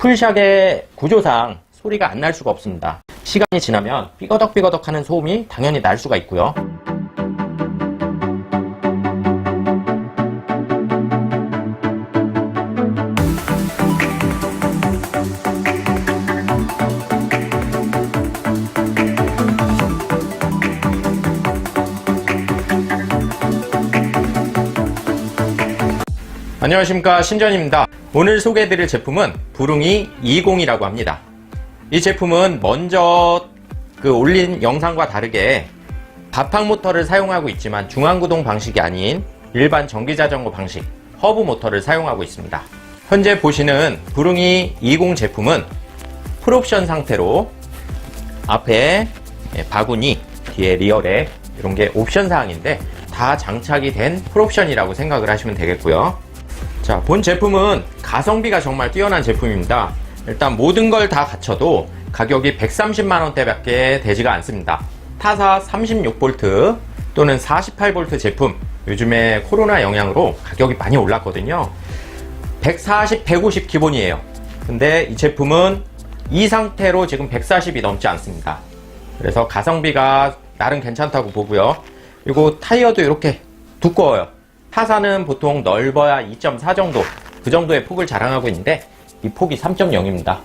풀샥의 구조상 소리가 안 날 수가 없습니다. 시간이 지나면 삐거덕삐거덕 하는 소음이 당연히 날 수가 있고요. 안녕하십니까, 신전입니다. 오늘 소개해드릴 제품은 부릉이 20이라고 합니다. 이 제품은 먼저 올린 영상과 다르게 바팡 모터를 사용하고 있지만 중앙구동 방식이 아닌 일반 전기자전거 방식 허브 모터를 사용하고 있습니다. 현재 보시는 부릉이 20 제품은 풀옵션 상태로 앞에 바구니, 뒤에 리어에 이런 게 옵션 사항인데 다 장착이 된 풀옵션이라고 생각을 하시면 되겠고요. 자, 본 제품은 가성비가 정말 뛰어난 제품입니다. 일단 모든 걸 다 갖춰도 가격이 130만원대밖에 되지가 않습니다. 타사 36V 또는 48V 제품, 요즘에 코로나 영향으로 가격이 많이 올랐거든요. 140, 150 기본이에요. 근데 이 제품은 이 상태로 지금 140이 넘지 않습니다. 그래서 가성비가 나름 괜찮다고 보고요. 그리고 타이어도 이렇게 두꺼워요. 타사는 보통 넓어야 2.4 정도, 그 정도의 폭을 자랑하고 있는데 이 폭이 3.0입니다.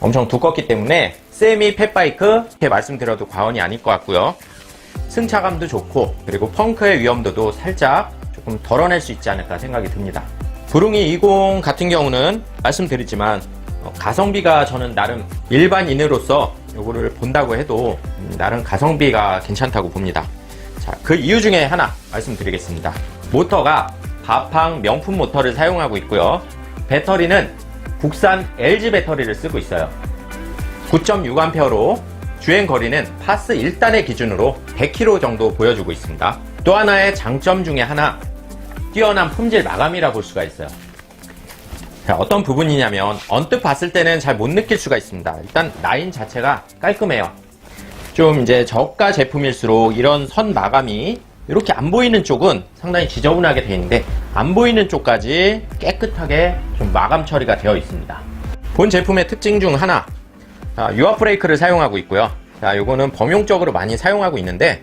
엄청 두껍기 때문에 세미 팻바이크 이렇게 말씀드려도 과언이 아닐 것 같고요. 승차감도 좋고, 그리고 펑크의 위험도도 살짝 조금 덜어낼 수 있지 않을까 생각이 듭니다. 부릉이 20 같은 경우는 말씀드리지만 가성비가 저는 나름 일반인으로서 이거를 본다고 해도 나름 가성비가 괜찮다고 봅니다. 자, 그 이유 중에 하나 말씀드리겠습니다. 모터가 바팡 명품 모터를 사용하고 있고요. 배터리는 국산 LG 배터리를 쓰고 있어요. 9.6A로 주행거리는 파스 1단의 기준으로 100km 정도 보여주고 있습니다. 또 하나의 장점 중에 하나, 뛰어난 품질 마감이라 볼 수가 있어요. 자, 어떤 부분이냐면 언뜻 봤을 때는 잘 못 느낄 수가 있습니다. 일단 라인 자체가 깔끔해요. 좀 이제 저가 제품일수록 이런 선 마감이 이렇게 안 보이는 쪽은 상당히 지저분하게 되어 있는데 안 보이는 쪽까지 깨끗하게 좀 마감 처리가 되어 있습니다. 본 제품의 특징 중 하나, 유압 브레이크를 사용하고 있고요. 자, 요거는 범용적으로 많이 사용하고 있는데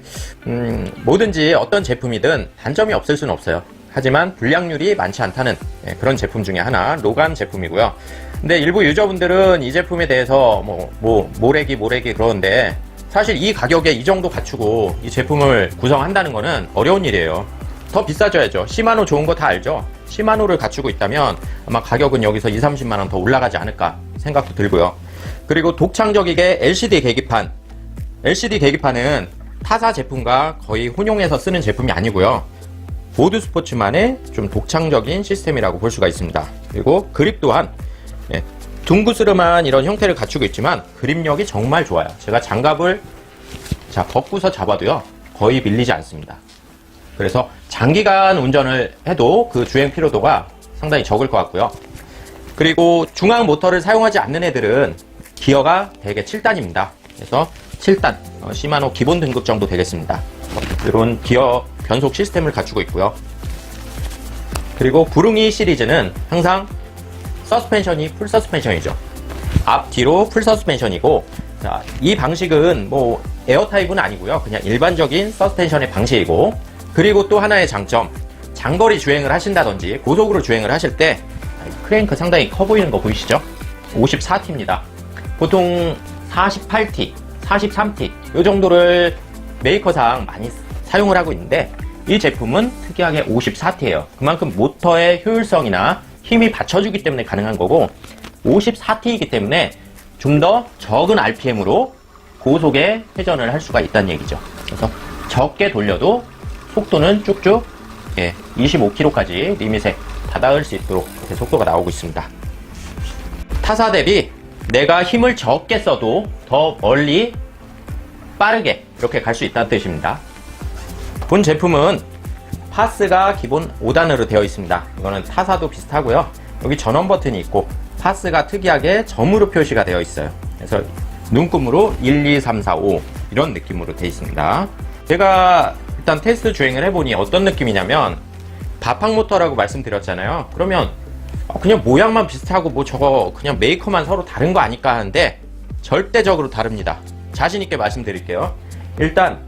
뭐든지 어떤 제품이든 단점이 없을 수는 없어요. 하지만 불량률이 많지 않다는 그런 제품 중에 하나, 로간 제품이고요. 근데 일부 유저분들은 이 제품에 대해서 모래기 그러는데 사실 이 가격에 이 정도 갖추고 이 제품을 구성한다는 거는 어려운 일이에요. 더 비싸져야죠. 시마노 좋은 거 다 알죠? 시마노를 갖추고 있다면 아마 가격은 여기서 20, 30만원 더 올라가지 않을까 생각도 들고요. 그리고 독창적이게 LCD 계기판. LCD 계기판은 타사 제품과 거의 혼용해서 쓰는 제품이 아니고요. 보드 스포츠만의 좀 독창적인 시스템이라고 볼 수가 있습니다. 그리고 그립 또한 둥그스름한 이런 형태를 갖추고 있지만 그립력이 정말 좋아요. 제가 장갑을 벗고서 잡아도요 거의 밀리지 않습니다. 그래서 장기간 운전을 해도 그 주행 피로도가 상당히 적을 것 같고요. 그리고 중앙 모터를 사용하지 않는 애들은 기어가 대개 7단입니다. 그래서 7단, 시마노 기본 등급 정도 되겠습니다. 이런 기어 변속 시스템을 갖추고 있고요. 그리고 부릉이 시리즈는 항상 서스펜션이 풀 서스펜션이죠. 앞뒤로 풀 서스펜션이고, 자, 이 방식은 에어 타입은 아니고요. 그냥 일반적인 서스펜션의 방식이고, 그리고 또 하나의 장점, 장거리 주행을 하신다든지 고속으로 주행을 하실 때 크랭크 상당히 커 보이는 거 보이시죠? 54T입니다. 보통 48T, 43T 이 정도를 메이커상 많이 사용을 하고 있는데 이 제품은 특이하게 54T예요. 그만큼 모터의 효율성이나 힘이 받쳐주기 때문에 가능한 거고 54T이기 때문에 좀 더 적은 RPM으로 고속에 회전을 할 수가 있다는 얘기죠. 그래서 적게 돌려도 속도는 쭉쭉 25km까지 리밋에 다다을 수 있도록 이렇게 속도가 나오고 있습니다. 타사 대비 내가 힘을 적게 써도 더 멀리 빠르게 이렇게 갈 수 있다는 뜻입니다. 본 제품은 파스가 기본 5단으로 되어 있습니다. 이거는 타사도 비슷하고요. 여기 전원 버튼이 있고 파스가 특이하게 점으로 표시가 되어 있어요. 그래서 눈금으로 1, 2, 3, 4, 5 이런 느낌으로 되어 있습니다. 제가 일단 테스트 주행을 해보니 어떤 느낌이냐면 바팡 모터라고 말씀드렸잖아요. 그러면 그냥 모양만 비슷하고 뭐 저거 그냥 메이커만 서로 다른 거 아닐까 하는데 절대적으로 다릅니다. 자신있게 말씀드릴게요. 일단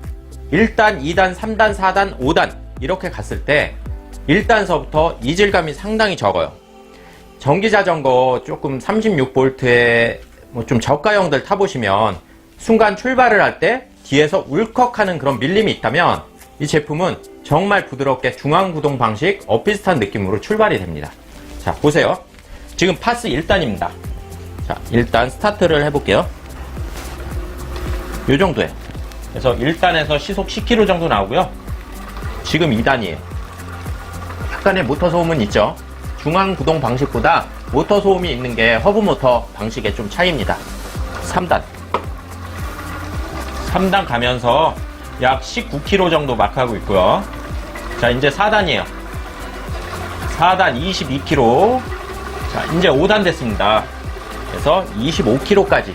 2단, 3단, 4단, 5단 이렇게 갔을 때 1단서부터 이질감이 상당히 적어요. 전기자전거 조금 36V에 뭐 좀 저가형들 타보시면 순간 출발을 할 때 뒤에서 울컥하는 그런 밀림이 있다면 이 제품은 정말 부드럽게 중앙구동 방식 비슷한 느낌으로 출발이 됩니다. 자, 보세요. 지금 파스 1단입니다. 자, 일단 스타트를 해볼게요. 요 정도예요. 그래서 1단에서 시속 10km 정도 나오고요. 지금 2단이에요. 약간의 모터 소음은 있죠. 중앙구동 방식보다 모터 소음이 있는 게 허브 모터 방식의 좀 차이입니다. 3단 가면서 약 19km 정도 마크하고 있고요. 자, 이제 4단이에요. 4단 22km. 자, 이제 5단 됐습니다. 그래서 25km까지.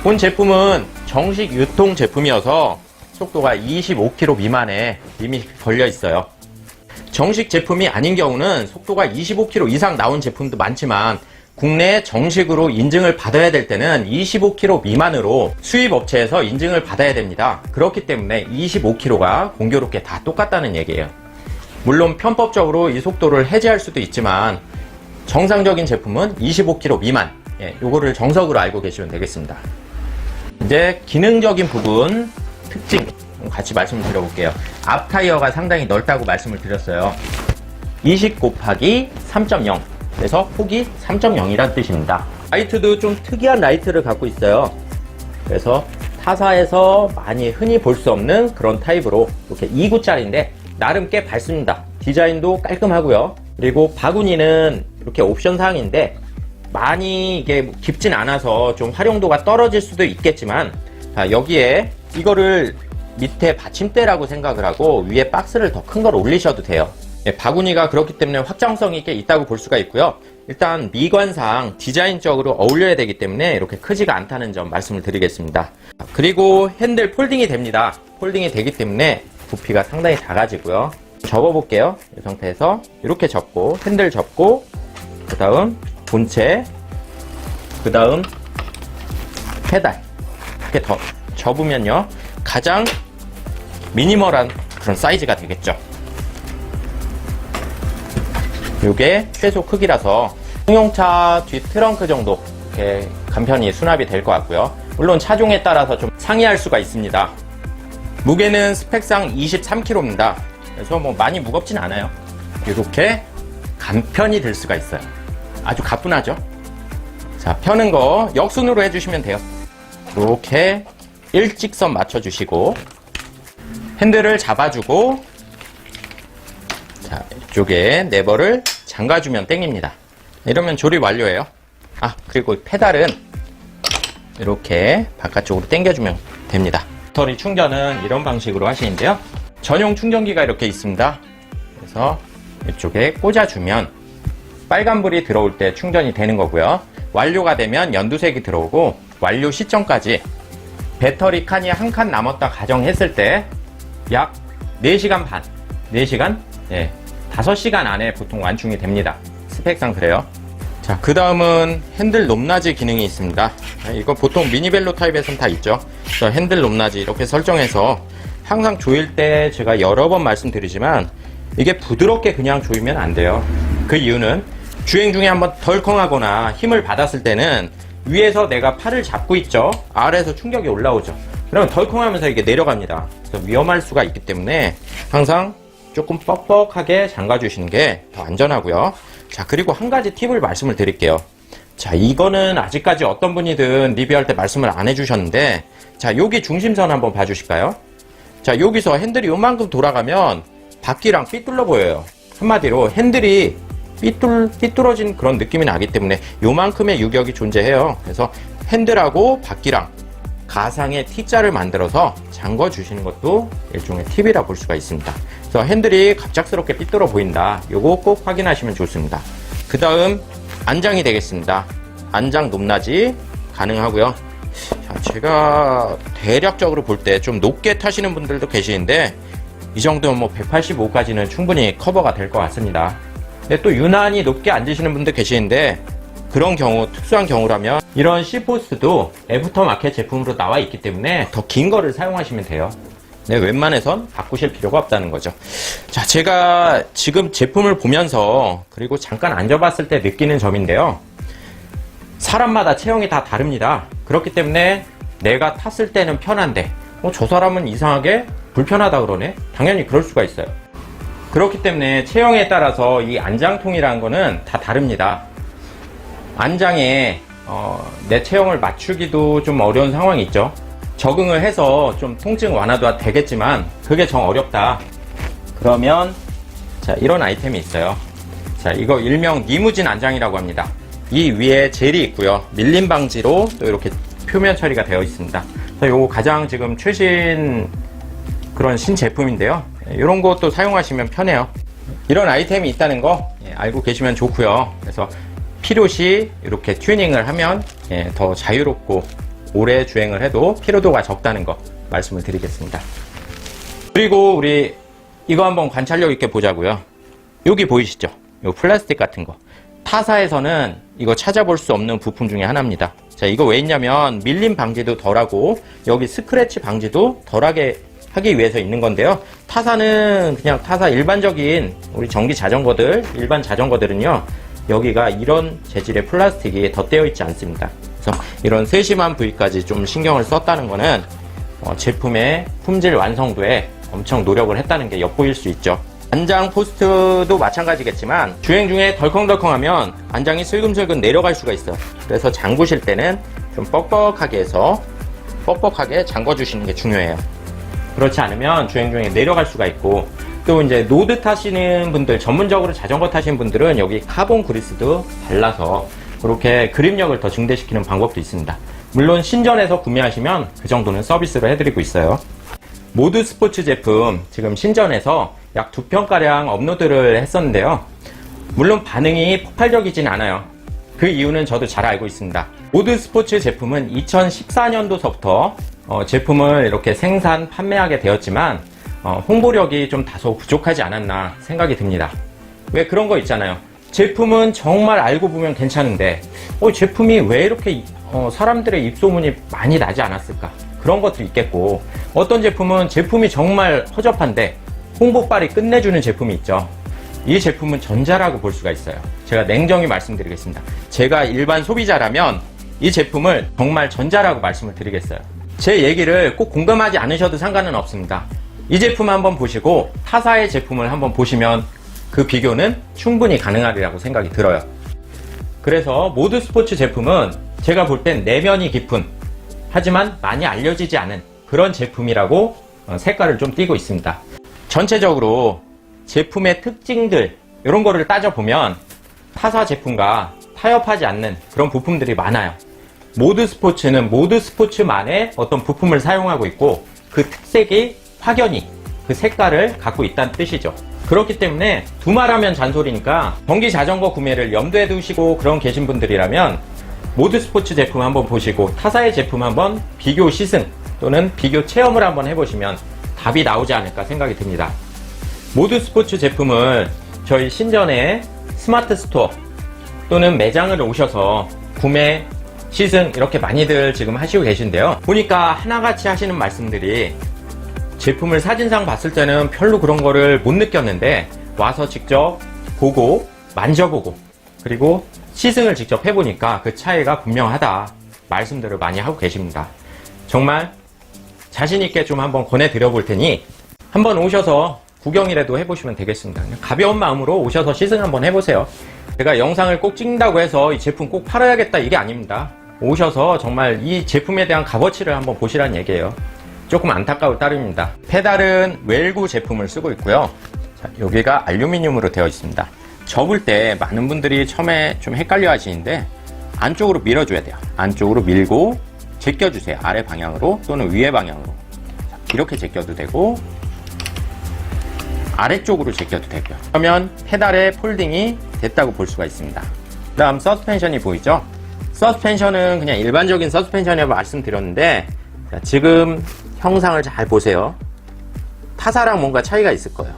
본 제품은 정식 유통 제품이어서 속도가 25km 미만에 리밋이 걸려 있어요. 정식 제품이 아닌 경우는 속도가 25km 이상 나온 제품도 많지만 국내에 정식으로 인증을 받아야 될 때는 25km 미만으로 수입 업체에서 인증을 받아야 됩니다. 그렇기 때문에 25km가 공교롭게 다 똑같다는 얘기예요. 물론 편법적으로 이 속도를 해제할 수도 있지만 정상적인 제품은 25km 미만, 요거를 정석으로 알고 계시면 되겠습니다. 이제 기능적인 부분 특징 같이 말씀을 드려볼게요. 앞 타이어가 상당히 넓다고 말씀을 드렸어요. 20 곱하기 3.0, 그래서 폭이 3.0이란 뜻입니다. 라이트도 좀 특이한 라이트를 갖고 있어요. 그래서 타사에서 많이 흔히 볼 수 없는 그런 타입으로 이렇게 2구짜리인데 나름 꽤 밝습니다. 디자인도 깔끔하고요. 그리고 바구니는 이렇게 옵션 사항인데 많이 이게 깊진 않아서 좀 활용도가 떨어질 수도 있겠지만, 여기에 이거를 밑에 받침대라고 생각을 하고 위에 박스를 더 큰 걸 올리셔도 돼요. 바구니가 그렇기 때문에 확장성이 있게 있다고 볼 수가 있고요. 일단 미관상 디자인적으로 어울려야 되기 때문에 이렇게 크지가 않다는 점 말씀을 드리겠습니다. 그리고 핸들 폴딩이 됩니다. 폴딩이 되기 때문에 부피가 상당히 작아지고요. 접어볼게요. 이 상태에서 이렇게 접고, 핸들 접고, 그 다음 본체, 그 다음 페달 이렇게 더 접으면요 가장 미니멀한 그런 사이즈가 되겠죠. 요게 최소 크기라서 승용차 뒤 트렁크 정도 이렇게 간편히 수납이 될 것 같고요. 물론 차종에 따라서 좀 상이할 수가 있습니다. 무게는 스펙상 23kg입니다. 그래서 뭐 많이 무겁진 않아요. 이렇게 간편히 들 수가 있어요. 아주 가뿐하죠. 자, 펴는 거 역순으로 해주시면 돼요. 이렇게 일직선 맞춰주시고 핸들을 잡아주고, 자, 이쪽에 레버를 잠가주면 땡깁니다. 이러면 조립 완료예요. 그리고 페달은 이렇게 바깥쪽으로 당겨주면 됩니다. 배터리 충전은 이런 방식으로 하시는데요. 전용 충전기가 이렇게 있습니다. 그래서 이쪽에 꽂아주면 빨간불이 들어올 때 충전이 되는 거고요. 완료가 되면 연두색이 들어오고, 완료 시점까지 배터리 칸이 한 칸 남았다 가정했을 때 약 4시간 반, 4시간? 5시간 안에 보통 완충이 됩니다. 스펙상 그래요. 자, 그 다음은 핸들 높낮이 기능이 있습니다. 이거 보통 미니벨로 타입에서는 다 있죠. 그래서 핸들 높낮이 이렇게 설정해서 항상 조일 때 제가 여러 번 말씀드리지만 이게 부드럽게 그냥 조이면 안 돼요. 그 이유는 주행 중에 한번 덜컹하거나 힘을 받았을 때는 위에서 내가 팔을 잡고 있죠. 아래에서 충격이 올라오죠. 그러면 덜컹하면서 이게 내려갑니다. 그래서 위험할 수가 있기 때문에 항상 조금 뻑뻑하게 잠가 주시는 게 더 안전하고요. 자, 그리고 한 가지 팁을 말씀을 드릴게요. 자, 이거는 아직까지 어떤 분이든 리뷰할 때 말씀을 안 해주셨는데, 자, 여기 중심선 한번 봐주실까요? 자, 여기서 핸들이 요만큼 돌아가면 바퀴랑 삐뚤러 보여요. 한마디로 핸들이 삐뚤어진 그런 느낌이 나기 때문에 요만큼의 유격이 존재해요. 그래서 핸들하고 바퀴랑 가상의 T자를 만들어서 잠궈 주시는 것도 일종의 팁이라 볼 수가 있습니다. 그래서 핸들이 갑작스럽게 삐뚤어 보인다, 요거 꼭 확인하시면 좋습니다. 그 다음 안장이 되겠습니다. 안장 높낮이 가능하고요. 자, 제가 대략적으로 볼 때 좀 높게 타시는 분들도 계시는데 이 정도면 뭐 185까지는 충분히 커버가 될 것 같습니다. 근데 또 유난히 높게 앉으시는 분들 계시는데 그런 경우, 특수한 경우라면 이런 C포스도 애프터마켓 제품으로 나와 있기 때문에 더 긴 거를 사용하시면 돼요. 네, 웬만해선 바꾸실 필요가 없다는 거죠. 자, 제가 지금 제품을 보면서 그리고 잠깐 앉아봤을 때 느끼는 점인데요. 사람마다 체형이 다 다릅니다. 그렇기 때문에 내가 탔을 때는 편한데 저 사람은 이상하게 불편하다 그러네? 당연히 그럴 수가 있어요. 그렇기 때문에 체형에 따라서 이 안장통이라는 거는 다 다릅니다. 안장에 내 체형을 맞추기도 좀 어려운 상황이 있죠. 적응을 해서 좀 통증 완화도 되겠지만 그게 정 어렵다. 그러면 자, 이런 아이템이 있어요. 자, 이거 일명 니무진 안장이라고 합니다. 이 위에 젤이 있고요. 밀림 방지로 또 이렇게 표면 처리가 되어 있습니다. 요거 가장 지금 최신 그런 신제품인데요. 이런 것도 사용하시면 편해요. 이런 아이템이 있다는 거 알고 계시면 좋고요. 그래서 필요시 이렇게 튜닝을 하면 더 자유롭고 오래 주행을 해도 피로도가 적다는 거 말씀을 드리겠습니다. 그리고 우리 이거 한번 관찰력 있게 보자고요. 여기 보이시죠? 요 플라스틱 같은 거. 타사에서는 이거 찾아볼 수 없는 부품 중에 하나입니다. 자, 이거 왜 있냐면 밀림 방지도 덜하고 여기 스크래치 방지도 덜하게 하기 위해서 있는 건데요. 타사는 그냥 타사 일반적인 우리 전기 자전거들, 일반 자전거들은요. 여기가 이런 재질의 플라스틱이 덧대어 있지 않습니다. 그래서 이런 세심한 부위까지 좀 신경을 썼다는 거는 제품의 품질 완성도에 엄청 노력을 했다는 게 엿보일 수 있죠. 안장 포스트도 마찬가지겠지만 주행 중에 덜컹덜컹하면 안장이 슬금슬금 내려갈 수가 있어요. 그래서 잠그실 때는 좀 뻑뻑하게 해서 뻑뻑하게 잠궈 주시는 게 중요해요. 그렇지 않으면 주행 중에 내려갈 수가 있고, 또 이제 노드 타시는 분들, 전문적으로 자전거 타시는 분들은 여기 카본 그리스도 발라서 그렇게 그립력을 더 증대시키는 방법도 있습니다. 물론 신전에서 구매하시면 그 정도는 서비스로 해드리고 있어요. 모드 스포츠 제품 지금 신전에서 약 2편가량 업로드를 했었는데요. 물론 반응이 폭발적이진 않아요. 그 이유는 저도 잘 알고 있습니다. 모드 스포츠 제품은 2014년도서부터 제품을 이렇게 생산, 판매하게 되었지만 홍보력이 좀 다소 부족하지 않았나 생각이 듭니다. 왜 그런 거 있잖아요. 제품은 정말 알고 보면 괜찮은데 제품이 왜 이렇게 사람들의 입소문이 많이 나지 않았을까? 그런 것도 있겠고, 어떤 제품은 제품이 정말 허접한데 홍보빨이 끝내주는 제품이 있죠. 이 제품은 전자라고 볼 수가 있어요. 제가 냉정히 말씀드리겠습니다. 제가 일반 소비자라면 이 제품을 정말 전자라고 말씀을 드리겠어요. 제 얘기를 꼭 공감하지 않으셔도 상관은 없습니다. 이 제품 한번 보시고 타사의 제품을 한번 보시면 그 비교는 충분히 가능하리라고 생각이 들어요. 그래서 모드 스포츠 제품은 제가 볼 땐 내면이 깊은, 하지만 많이 알려지지 않은 그런 제품이라고 색깔을 좀 띠고 있습니다. 전체적으로 제품의 특징들 이런 거를 따져보면 타사 제품과 타협하지 않는 그런 부품들이 많아요. 모드 스포츠는 모드 스포츠만의 어떤 부품을 사용하고 있고 그 특색이 확연히 그 색깔을 갖고 있다는 뜻이죠. 그렇기 때문에 두말하면 잔소리니까 전기 자전거 구매를 염두에 두시고 그런 계신 분들이라면 모드 스포츠 제품 한번 보시고 타사의 제품 한번 비교 시승 또는 비교 체험을 한번 해보시면 답이 나오지 않을까 생각이 듭니다. 모드 스포츠 제품을 저희 신전의 스마트 스토어 또는 매장을 오셔서 구매, 시승 이렇게 많이들 지금 하시고 계신데요. 보니까 하나같이 하시는 말씀들이 제품을 사진상 봤을 때는 별로 그런 거를 못 느꼈는데 와서 직접 보고 만져보고 그리고 시승을 직접 해보니까 그 차이가 분명하다 말씀들을 많이 하고 계십니다. 정말 자신있게 좀 한번 권해드려 볼 테니 한번 오셔서 구경이라도 해보시면 되겠습니다. 가벼운 마음으로 오셔서 시승 한번 해보세요. 제가 영상을 꼭 찍는다고 해서 이 제품 꼭 팔아야겠다 이게 아닙니다. 오셔서 정말 이 제품에 대한 값어치를 한번 보시라는 얘기예요. 조금 안타까울 따름입니다. 페달은 웰구 제품을 쓰고 있고요. 자, 여기가 알루미늄으로 되어 있습니다. 접을 때 많은 분들이 처음에 좀 헷갈려 하시는데 안쪽으로 밀어줘야 돼요. 안쪽으로 밀고 제껴주세요. 아래 방향으로 또는 위에 방향으로. 자, 이렇게 제껴도 되고 아래쪽으로 제껴도 되고요. 그러면 페달의 폴딩이 됐다고 볼 수가 있습니다. 그 다음 서스펜션이 보이죠? 서스펜션은 그냥 일반적인 서스펜션이라고 말씀드렸는데 자, 지금 형상을 잘 보세요. 타사랑 뭔가 차이가 있을 거예요.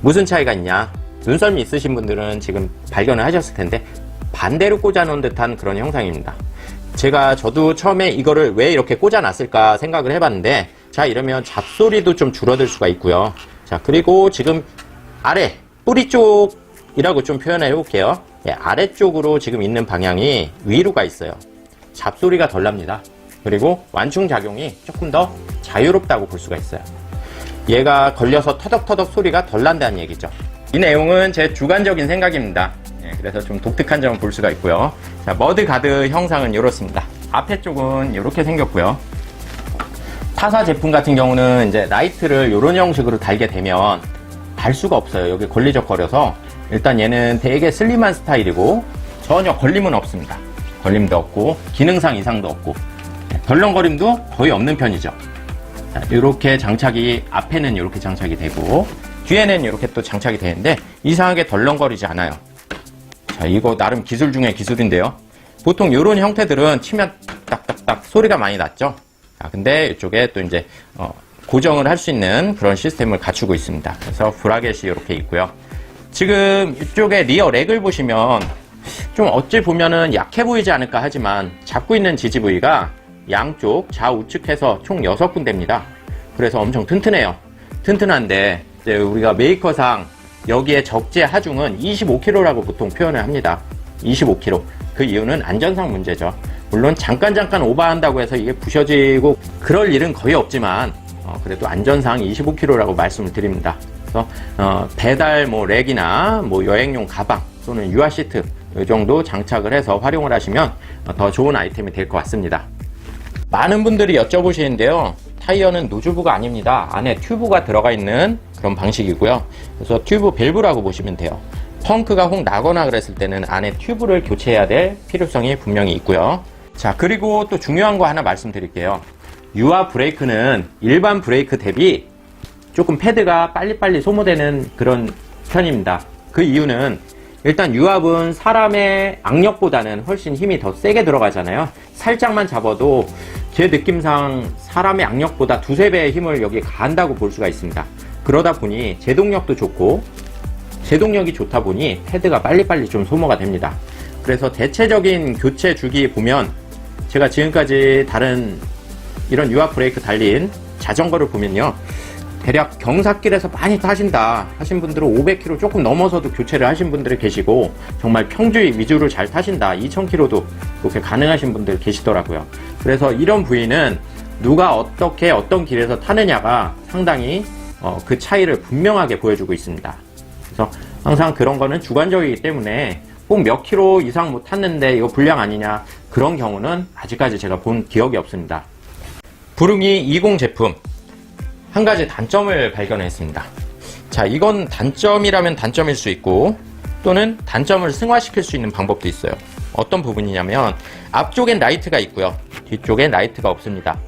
무슨 차이가 있냐? 눈썰미 있으신 분들은 지금 발견을 하셨을 텐데 반대로 꽂아놓은 듯한 그런 형상입니다. 저도 처음에 이거를 왜 이렇게 꽂아놨을까 생각을 해봤는데, 자, 이러면 잡소리도 좀 줄어들 수가 있고요. 자, 그리고 지금 아래 뿌리 쪽이라고 좀 표현해 볼게요. 예, 아래쪽으로 지금 있는 방향이 위로가 있어요. 잡소리가 덜 납니다. 그리고 완충 작용이 조금 더 자유롭다고 볼 수가 있어요. 얘가 걸려서 터덕터덕 소리가 덜 난다는 얘기죠. 이 내용은 제 주관적인 생각입니다. 예, 그래서 좀 독특한 점을 볼 수가 있고요. 자, 머드가드 형상은 이렇습니다. 앞에 쪽은 이렇게 생겼고요. 타사 제품 같은 경우는 이제 라이트를 이런 형식으로 달게 되면 달 수가 없어요. 여기 걸리적거려서. 일단 얘는 되게 슬림한 스타일이고 전혀 걸림은 없습니다. 걸림도 없고 기능상 이상도 없고 덜렁거림도 거의 없는 편이죠. 자, 이렇게 장착이, 앞에는 이렇게 장착이 되고 뒤에는 이렇게 또 장착이 되는데 이상하게 덜렁거리지 않아요. 자, 이거 나름 기술 중에 기술인데요. 보통 이런 형태들은 치면 딱딱딱 소리가 많이 났죠. 자, 근데 이쪽에 또 이제 고정을 할 수 있는 그런 시스템을 갖추고 있습니다. 그래서 브라켓이 이렇게 있고요. 지금 이쪽에 리어 렉을 보시면 좀 어찌 보면은 약해 보이지 않을까 하지만 잡고 있는 지지 부위가 양쪽 좌우측해서 총 6군데입니다. 그래서 엄청 튼튼해요. 튼튼한데 이제 우리가 메이커상 여기에 적재 하중은 25kg라고 보통 표현을 합니다. 25kg. 그 이유는 안전상 문제죠. 물론 잠깐 오버한다고 해서 이게 부셔지고 그럴 일은 거의 없지만 그래도 안전상 25kg라고 말씀을 드립니다. 그래서 배달 렉이나 여행용 가방 또는 유아 시트 이 정도 장착을 해서 활용을 하시면 더 좋은 아이템이 될 것 같습니다. 많은 분들이 여쭤보시는데요. 타이어는 노즐부가 아닙니다. 안에 튜브가 들어가 있는 그런 방식이고요. 그래서 튜브 밸브라고 보시면 돼요. 펑크가 혹 나거나 그랬을 때는 안에 튜브를 교체해야 될 필요성이 분명히 있고요. 자, 그리고 또 중요한 거 하나 말씀드릴게요. 유아 브레이크는 일반 브레이크 대비 조금 패드가 빨리빨리 소모되는 그런 편입니다. 그 이유는 일단 유압은 사람의 악력보다는 훨씬 힘이 더 세게 들어가잖아요. 살짝만 잡아도 제 느낌상 사람의 악력보다 2~3배의 힘을 여기에 가한다고 볼 수가 있습니다. 그러다 보니 제동력도 좋고 제동력이 좋다 보니 패드가 빨리빨리 좀 소모가 됩니다. 그래서 대체적인 교체 주기 보면 제가 지금까지 다른 이런 유압 브레이크 달린 자전거를 보면요. 대략 경사길에서 많이 타신다 하신 분들은 500km 조금 넘어서도 교체를 하신 분들이 계시고 정말 평주의 위주로 잘 타신다 2000km도 그렇게 가능하신 분들 계시더라고요. 그래서 이런 부위는 누가 어떻게 어떤 길에서 타느냐가 상당히 그 차이를 분명하게 보여주고 있습니다. 그래서 항상 그런 거는 주관적이기 때문에 꼭 몇 킬로 이상 못 탔는데 이거 불량 아니냐 그런 경우는 아직까지 제가 본 기억이 없습니다. 부릉이 20 제품 한 가지 단점을 발견했습니다. 자, 이건 단점이라면 단점일 수 있고 또는 단점을 승화시킬 수 있는 방법도 있어요. 어떤 부분이냐면 앞쪽엔 라이트가 있고요. 뒤쪽엔 라이트가 없습니다.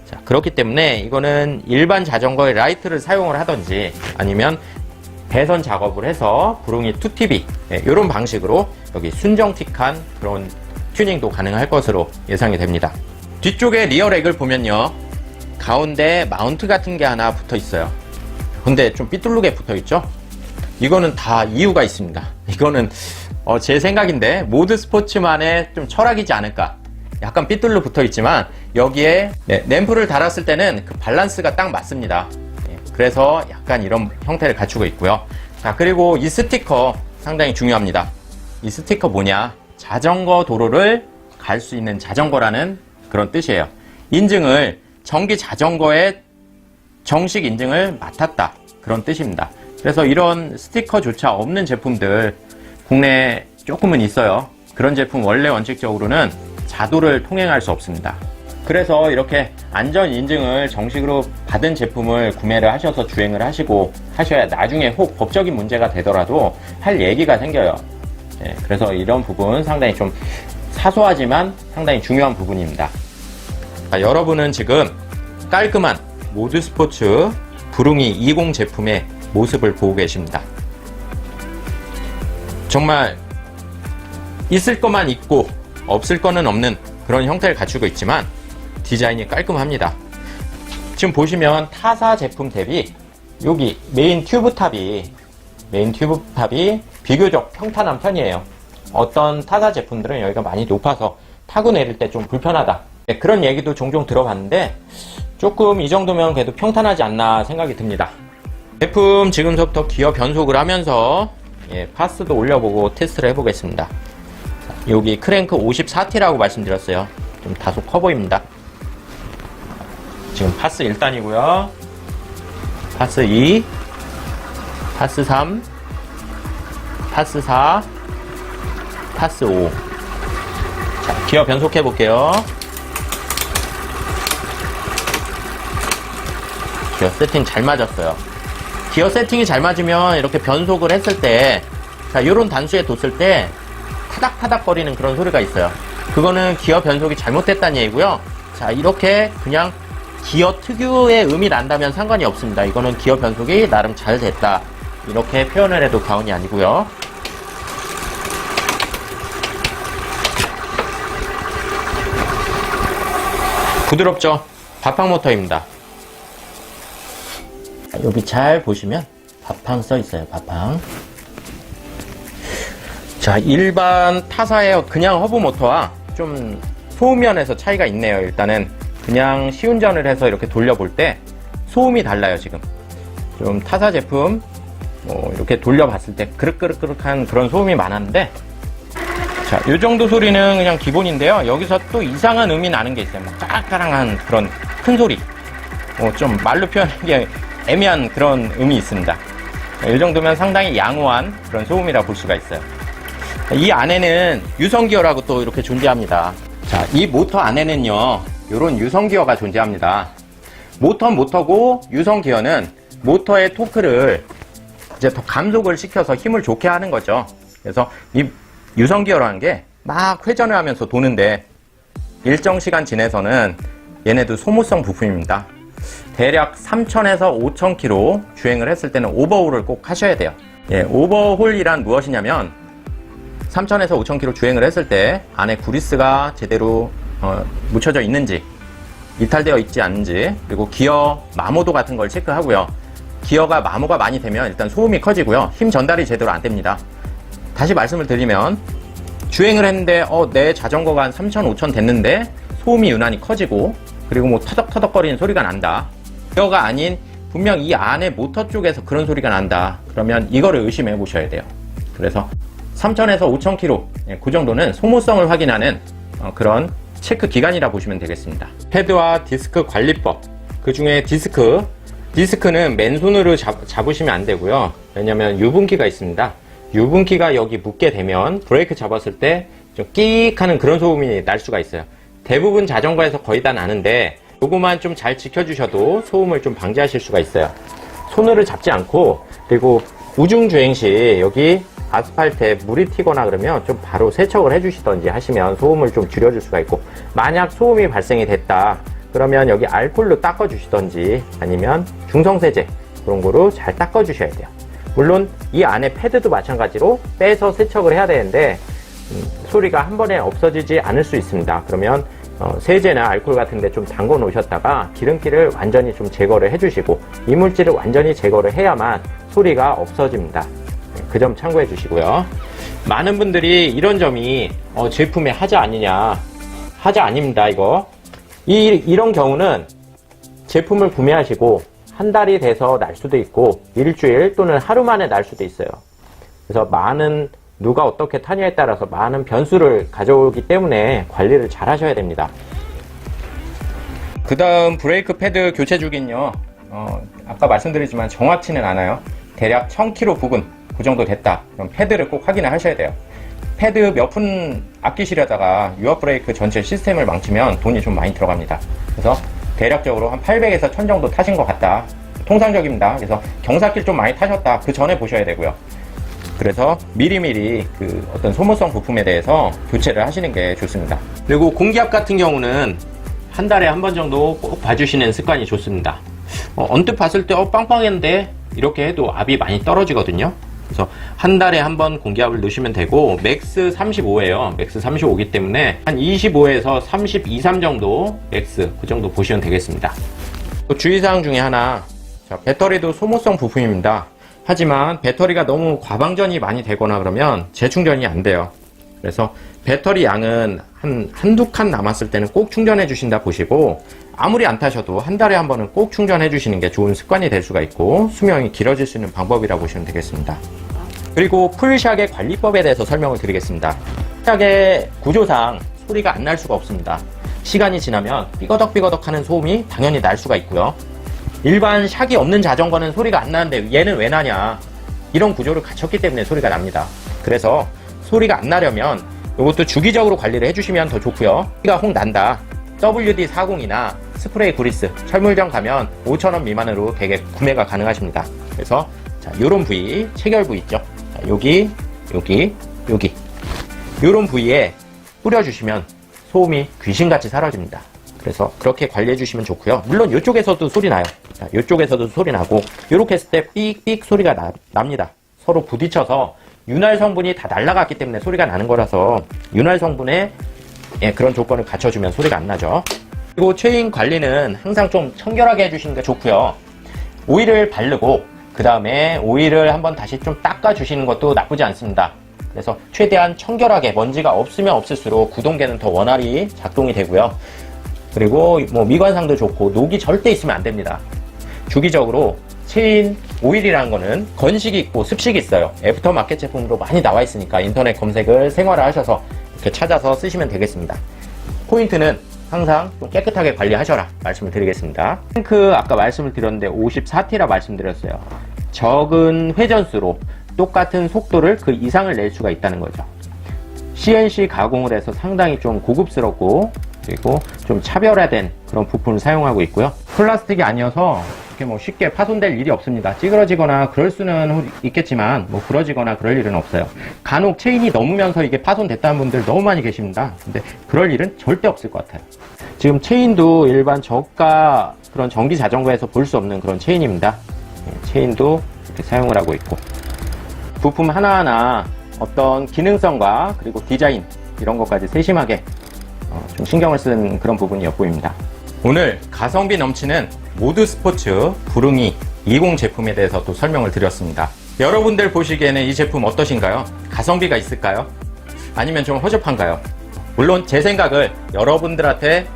자, 그렇기 때문에 이거는 일반 자전거에 라이트를 사용을 하든지 아니면 배선 작업을 해서 부릉이 2TV 이런 방식으로 여기 순정틱한 그런 튜닝도 가능할 것으로 예상이 됩니다. 뒤쪽에 리어렉을 보면요. 가운데 마운트 같은 게 하나 붙어 있어요. 근데 좀 삐뚤르게 붙어 있죠? 이거는 다 이유가 있습니다. 이거는 제 생각인데 모드 스포츠만의 좀 철학이지 않을까. 약간 삐뚤로 붙어 있지만 여기에 램프를 달았을 때는 그 밸런스가 딱 맞습니다. 그래서 약간 이런 형태를 갖추고 있고요. 자, 그리고 이 스티커 상당히 중요합니다. 이 스티커 뭐냐? 자전거 도로를 갈 수 있는 자전거라는 그런 뜻이에요. 인증을 전기 자전거의 정식 인증을 맡았다. 그런 뜻입니다. 그래서 이런 스티커조차 없는 제품들 국내에 조금은 있어요. 그런 제품 원래 원칙적으로는 자도를 통행할 수 없습니다. 그래서 이렇게 안전 인증을 정식으로 받은 제품을 구매를 하셔서 주행을 하시고 하셔야 나중에 혹 법적인 문제가 되더라도 할 얘기가 생겨요. 그래서 이런 부분 상당히 좀 사소하지만 상당히 중요한 부분입니다. 자, 여러분은 지금 깔끔한 모드스포츠 부릉이 20 제품의 모습을 보고 계십니다. 정말 있을 것만 있고 없을 거는 없는 그런 형태를 갖추고 있지만 디자인이 깔끔합니다. 지금 보시면 타사 제품 대비 여기 메인 튜브 탑이 메인 튜브탑이 비교적 평탄한 편이에요. 어떤 타사 제품들은 여기가 많이 높아서 타고 내릴 때 좀 불편하다, 네, 그런 얘기도 종종 들어봤는데 조금 이 정도면 그래도 평탄하지 않나 생각이 듭니다. 제품 지금부터 기어 변속을 하면서 파스도 올려보고 테스트를 해보겠습니다. 여기 크랭크 54T라고 말씀드렸어요. 좀 다소 커 보입니다. 지금 파스 1단이고요. 파스 2, 파스 3, 파스 4, 파스 5. 자, 기어 변속해 볼게요. 기어 세팅 잘 맞았어요. 기어 세팅이 잘 맞으면 이렇게 변속을 했을 때, 자, 요런 단수에 뒀을 때 타닥타닥 거리는 그런 소리가 있어요. 그거는 기어 변속이 잘못됐다는 얘기고요. 자, 이렇게 그냥 기어 특유의 음이 난다면 상관이 없습니다. 이거는 기어 변속이 나름 잘 됐다, 이렇게 표현을 해도 과언이 아니고요. 부드럽죠? 바팡 모터입니다. 여기 잘 보시면 바팡 써 있어요. 바팡. 자, 일반 타사의 그냥 허브 모터와 좀 소음면에서 차이가 있네요. 일단은 그냥 시운전을 해서 이렇게 돌려볼 때 소음이 달라요. 지금 좀 타사 제품 이렇게 돌려봤을 때 그릇그릇그릇한 그런 소음이 많았는데, 자, 요 정도 소리는 그냥 기본인데요. 여기서 또 이상한 음이 나는 게 있어요. 막 까랑까랑한 그런 큰 소리, 좀 말로 표현하기 애매한 그런 음이 있습니다. 이 정도면 상당히 양호한 그런 소음이라 볼 수가 있어요. 이 안에는 유성기어라고 또 이렇게 존재합니다. 자, 이 모터 안에는요, 요런 유성기어가 존재합니다. 모터고 유성기어는 모터의 토크를 이제 더 감속을 시켜서 힘을 좋게 하는 거죠. 그래서 이 유성기어라는 게 막 회전을 하면서 도는데 일정 시간 지내서는 얘네도 소모성 부품입니다. 대략 3,000에서 5,000km 주행을 했을 때는 오버홀을 꼭 하셔야 돼요. 오버홀이란 무엇이냐면 3,000에서 5,000km 주행을 했을 때 안에 구리스가 제대로 묻혀져 있는지, 이탈되어 있지 않은지, 그리고 기어 마모도 같은 걸 체크하고요. 기어가 마모가 많이 되면 일단 소음이 커지고요. 힘 전달이 제대로 안 됩니다. 다시 말씀을 드리면 주행을 했는데 내 자전거가 한 3,000, 5,000 됐는데 소음이 유난히 커지고, 그리고 뭐 터덕터덕거리는 소리가 난다. 기어가 아닌 분명 이 안에 모터 쪽에서 그런 소리가 난다. 그러면 이거를 의심해 보셔야 돼요. 그래서 3,000에서 5,000km, 그 정도는 소모성을 확인하는 그런 체크 기간이라 보시면 되겠습니다. 패드와 디스크 관리법, 그 중에 디스크는 맨손으로 잡으시면 안 되고요. 왜냐면 유분기가 있습니다. 유분기가 여기 묻게 되면 브레이크 잡았을 때 좀 끼익 하는 그런 소음이 날 수가 있어요. 대부분 자전거에서 거의 다 나는데 요거만 좀 잘 지켜주셔도 소음을 좀 방지하실 수가 있어요. 손으로 잡지 않고, 그리고 우중주행 시 여기 아스팔트에 물이 튀거나 그러면 좀 바로 세척을 해주시던지 하시면 소음을 좀 줄여줄 수가 있고, 만약 소음이 발생이 됐다 그러면 여기 알콜로 닦아주시던지 아니면 중성세제 그런 거로 잘 닦아주셔야 돼요. 물론 이 안에 패드도 마찬가지로 빼서 세척을 해야 되는데 소리가 한 번에 없어지지 않을 수 있습니다. 그러면 세제나 알코올 같은 데 좀 담궈 놓으셨다가 기름기를 완전히 좀 제거를 해주시고 이물질을 완전히 제거를 해야만 소리가 없어집니다. 그 점 참고해 주시고요. 많은 분들이 이런 점이 제품에 하자 아니냐, 하자 아닙니다. 이런 경우는 제품을 구매하시고 한 달이 돼서 날 수도 있고 일주일 또는 하루 만에 날 수도 있어요. 그래서 누가 어떻게 타냐에 따라서 많은 변수를 가져오기 때문에 관리를 잘 하셔야 됩니다. 그 다음 브레이크 패드 교체 주기는요, 아까 말씀드리지만 정확치는 않아요. 대략 1000km 부근 그 정도 됐다. 그럼 패드를 꼭 확인을 하셔야 돼요. 패드 몇 푼 아끼시려다가 유압 브레이크 전체 시스템을 망치면 돈이 좀 많이 들어갑니다. 그래서 대략적으로 한 800에서 1000 정도 타신 것 같다. 통상적입니다. 그래서 경사길 좀 많이 타셨다. 그 전에 보셔야 되고요. 그래서 미리미리 그 어떤 소모성 부품에 대해서 교체를 하시는 게 좋습니다. 그리고 공기압 같은 경우는 한 달에 한 번 정도 꼭 봐주시는 습관이 좋습니다. 언뜻 봤을 때 빵빵했는데 이렇게 해도 압이 많이 떨어지거든요. 그래서 한 달에 한 번 공기압을 넣으시면 되고, 맥스 35예요. 맥스 35이기 때문에 한 25에서 32, 3 정도 맥스 그 정도 보시면 되겠습니다. 또 주의사항 중에 하나, 자, 배터리도 소모성 부품입니다. 하지만 배터리가 너무 과방전이 많이 되거나 그러면 재충전이 안 돼요. 그래서 배터리 양은 한두 칸 남았을 때는 꼭 충전해 주신다 보시고, 아무리 안 타셔도 한 달에 한 번은 꼭 충전해 주시는 게 좋은 습관이 될 수가 있고 수명이 길어질 수 있는 방법이라고 보시면 되겠습니다. 그리고 풀샥의 관리법에 대해서 설명을 드리겠습니다. 샥의 구조상 소리가 안 날 수가 없습니다. 시간이 지나면 삐거덕삐거덕 하는 소음이 당연히 날 수가 있고요. 일반 샥이 없는 자전거는 소리가 안 나는데 얘는 왜 나냐, 이런 구조를 갖췄기 때문에 소리가 납니다. 그래서 소리가 안 나려면 이것도 주기적으로 관리를 해주시면 더 좋고요. 소리가 혹 난다, WD-40이나 스프레이 그리스, 철물점 가면 5,000원 미만으로 되게 구매가 가능하십니다. 그래서 자, 요런 부위, 체결 부위 있죠? 자, 여기 요런 부위에 뿌려주시면 소음이 귀신같이 사라집니다. 그래서 그렇게 관리해 주시면 좋고요. 물론 이쪽에서도 소리 나요. 자, 이쪽에서도 소리 나고, 이렇게 했을 때 삑삑 소리가 납니다. 서로 부딪혀서 윤활 성분이 다 날아갔기 때문에 소리가 나는 거라서 윤활 성분의 그런 조건을 갖춰주면 소리가 안 나죠. 그리고 체인 관리는 항상 좀 청결하게 해주시는 게 좋고요. 오일을 바르고 그 다음에 오일을 한번 다시 좀 닦아주시는 것도 나쁘지 않습니다. 그래서 최대한 청결하게, 먼지가 없으면 없을수록 구동계는 더 원활히 작동이 되고요. 그리고 뭐 미관상도 좋고 녹이 절대 있으면 안 됩니다. 주기적으로 체인 오일이라는 거는 건식이 있고 습식이 있어요. 애프터마켓 제품으로 많이 나와 있으니까 인터넷 검색을 생활화하셔서 이렇게 찾아서 쓰시면 되겠습니다. 포인트는 항상 좀 깨끗하게 관리하셔라 말씀을 드리겠습니다. 탱크 아까 말씀을 드렸는데 54T라 말씀드렸어요. 적은 회전수로 똑같은 속도를 그 이상을 낼 수가 있다는 거죠. CNC 가공을 해서 상당히 좀 고급스럽고 그리고 좀 차별화된 그런 부품을 사용하고 있고요. 플라스틱이 아니어서 이렇게 뭐 쉽게 파손될 일이 없습니다. 찌그러지거나 그럴 수는 있겠지만 뭐 부러지거나 그럴 일은 없어요. 간혹 체인이 넘으면서 이게 파손됐다는 분들 너무 많이 계십니다. 근데 그럴 일은 절대 없을 것 같아요. 지금 체인도 일반 저가 그런 전기 자전거에서 볼 수 없는 그런 체인입니다. 체인도 이렇게 사용을 하고 있고, 부품 하나하나 어떤 기능성과 그리고 디자인 이런 것까지 세심하게 좀 신경을 쓴 그런 부분이 엿보입니다. 오늘 가성비 넘치는 모드 스포츠 부릉이 20 제품에 대해서 또 설명을 드렸습니다. 여러분들 보시기에는 이 제품 어떠신가요? 가성비가 있을까요? 아니면 좀 허접한가요? 물론 제 생각을 여러분들한테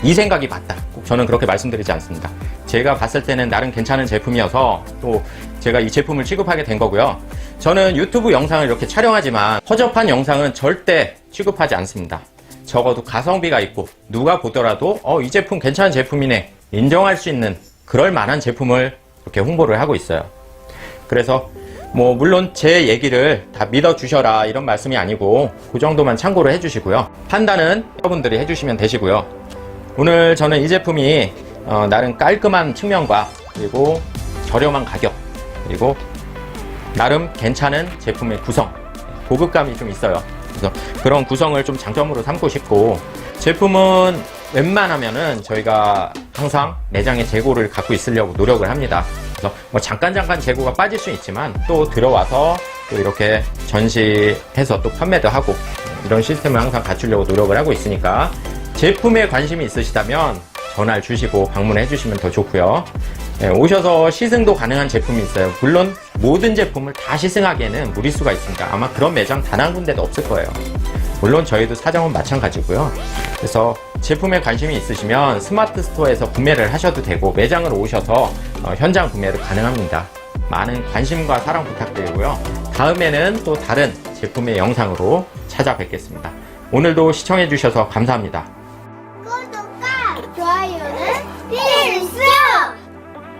이 생각이 맞다, 꼭 저는 그렇게 말씀드리지 않습니다. 제가 봤을 때는 나름 괜찮은 제품이어서 또 제가 이 제품을 취급하게 된 거고요. 저는 유튜브 영상을 이렇게 촬영하지만 허접한 영상은 절대 취급하지 않습니다. 적어도 가성비가 있고 누가 보더라도 이 제품 괜찮은 제품이네 인정할 수 있는 그럴 만한 제품을 이렇게 홍보를 하고 있어요. 그래서 뭐 물론 제 얘기를 다 믿어주셔라 이런 말씀이 아니고 그 정도만 참고를 해주시고요. 판단은 여러분들이 해주시면 되시고요. 오늘 저는 이 제품이 나름 깔끔한 측면과 그리고 저렴한 가격 그리고 나름 괜찮은 제품의 구성, 고급감이 좀 있어요. 그래서 그런 구성을 좀 장점으로 삼고 싶고, 제품은 웬만하면은 저희가 항상 매장에 재고를 갖고 있으려고 노력을 합니다. 그래서 뭐 잠깐 재고가 빠질 수 있지만 또 들어와서 또 이렇게 전시해서 또 판매도 하고 이런 시스템을 항상 갖추려고 노력을 하고 있으니까 제품에 관심이 있으시다면 전화를 주시고 방문해 주시면 더 좋고요. 오셔서 시승도 가능한 제품이 있어요. 물론 모든 제품을 다 시승하기에는 무리수가 있습니다. 아마 그런 매장 단 한 군데도 없을 거예요. 물론 저희도 사정은 마찬가지고요. 그래서 제품에 관심이 있으시면 스마트 스토어에서 구매를 하셔도 되고 매장으로 오셔서 현장 구매도 가능합니다. 많은 관심과 사랑 부탁드리고요. 다음에는 또 다른 제품의 영상으로 찾아뵙겠습니다. 오늘도 시청해 주셔서 감사합니다.